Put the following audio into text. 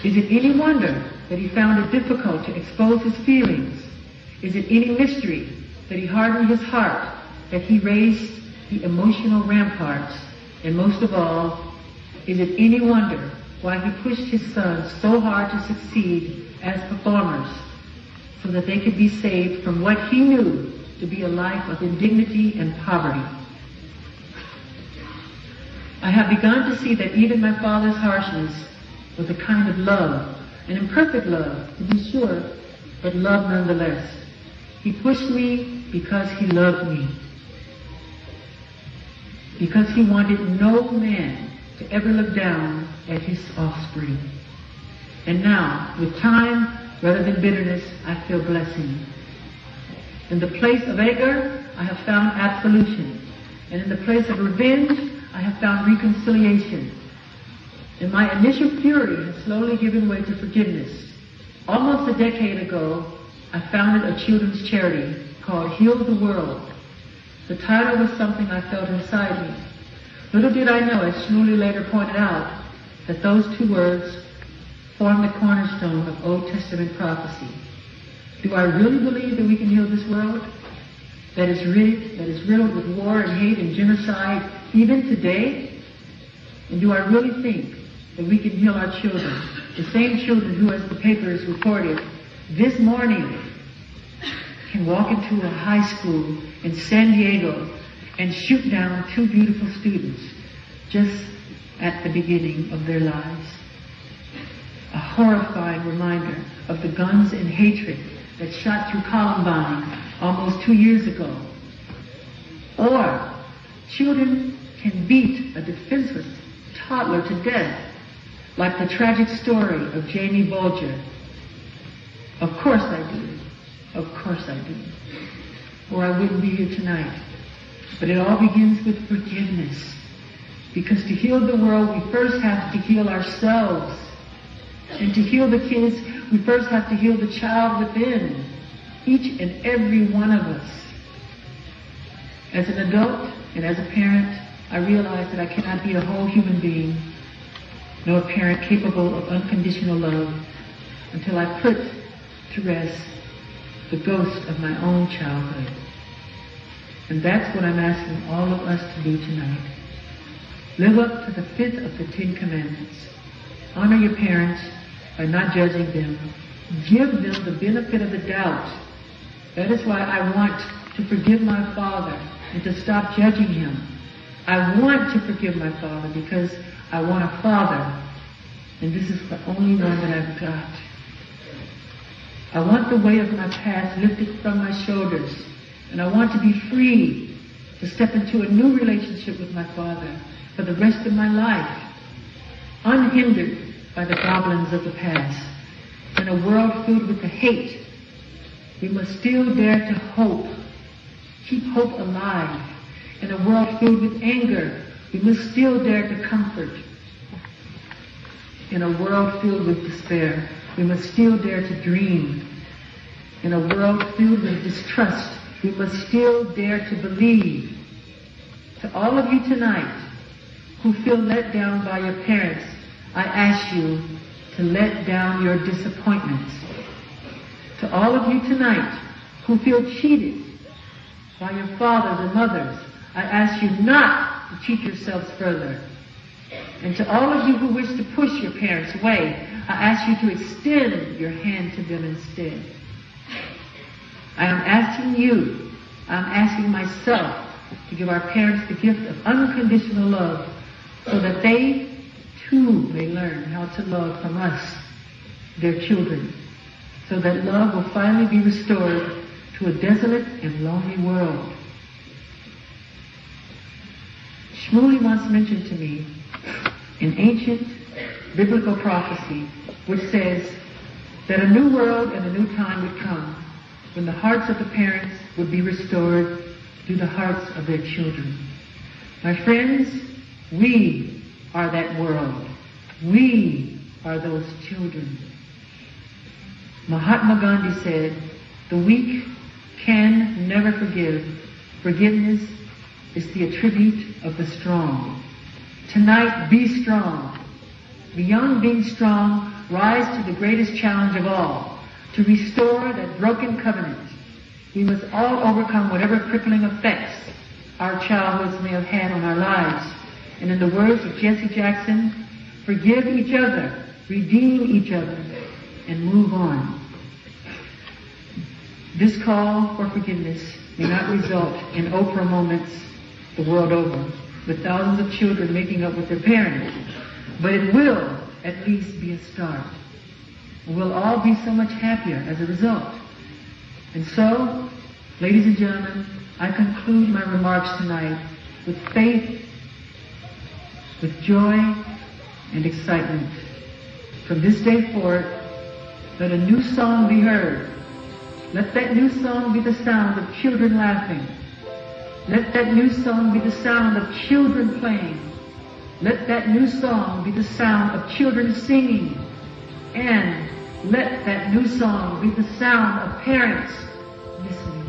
Is it any wonder that he found it difficult to expose his feelings? Is it any mystery that he hardened his heart, that he raised the emotional ramparts? And most of all, is it any wonder why he pushed his sons so hard to succeed as performers, so that they could be saved from what he knew to be a life of indignity and poverty? I have begun to see that even my father's harshness was a kind of love, an imperfect love, to be sure, but love nonetheless. He pushed me because he loved me, because he wanted no man to ever look down at his offspring. And now, with time rather than bitterness, I feel blessing. In the place of anger, I have found absolution. And in the place of revenge, I have found reconciliation. And my initial fury has slowly given way to forgiveness. Almost a decade ago, I founded a children's charity called Heal the World. The title was something I felt inside me. Little did I know, as Shmuley later pointed out, that those two words form the cornerstone of Old Testament prophecy. Do I really believe that we can heal this world that is riddled with war and hate and genocide even today? And do I really think that we can heal our children, the same children who, as the papers reported, this morning can walk into a high school in San Diego and shoot down two beautiful students just at the beginning of their lives? A horrifying reminder of the guns and hatred that shot through Columbine almost 2 years ago. Or children can beat a defenseless toddler to death, like the tragic story of Jamie Bulger. Of course I do. Of course I do. Or I wouldn't be here tonight. But it all begins with forgiveness. Because to heal the world, we first have to heal ourselves. And to heal the kids, we first have to heal the child within. Each and every one of us. As an adult and as a parent, I realize that I cannot be a whole human being, nor a parent capable of unconditional love, until I put to rest the ghost of my own childhood. And that's what I'm asking all of us to do tonight. Live up to the 5th of the 10 Commandments. Honor your parents by not judging them. Give them the benefit of the doubt. That is why I want to forgive my father and to stop judging him. I want to forgive my father because I want a father, and this is the only one that I've got. I want the weight of my past lifted from my shoulders, and I want to be free to step into a new relationship with my father for the rest of my life, unhindered by the goblins of the past. In a world filled with the hate, we must still dare to hope, keep hope alive. In a world filled with anger, we must still dare to comfort. In a world filled with despair, we must still dare to dream. In a world filled with distrust, we must still dare to believe. To all of you tonight who feel let down by your parents, I ask you to let down your disappointments. To all of you tonight who feel cheated by your fathers and mothers, I ask you not to cheat yourselves further. And to all of you who wish to push your parents away, I ask you to extend your hand to them instead. I am asking you, I'm asking myself to give our parents the gift of unconditional love so that they too may learn how to love from us, their children, so that love will finally be restored to a desolate and lonely world. Shmuley once mentioned to me an ancient biblical prophecy which says that a new world and a new time would come when the hearts of the parents would be restored to the hearts of their children. My friends, we are that world. We are those children. Mahatma Gandhi said, the weak can never forgive. Forgiveness is the attribute of the strong. Tonight, be strong. Beyond being strong, rise to the greatest challenge of all, to restore that broken covenant. We must all overcome whatever crippling effects our childhoods may have had on our lives. And in the words of Jesse Jackson, forgive each other, redeem each other, and move on. This call for forgiveness may not result in Oprah moments the world over, with thousands of children making up with their parents, but it will at least be a start. And we'll all be so much happier as a result. And so, ladies and gentlemen, I conclude my remarks tonight with faith, with joy, and excitement. From this day forward, let a new song be heard. Let that new song be the sound of children laughing. Let that new song be the sound of children playing. Let that new song be the sound of children singing. And let that new song be the sound of parents listening.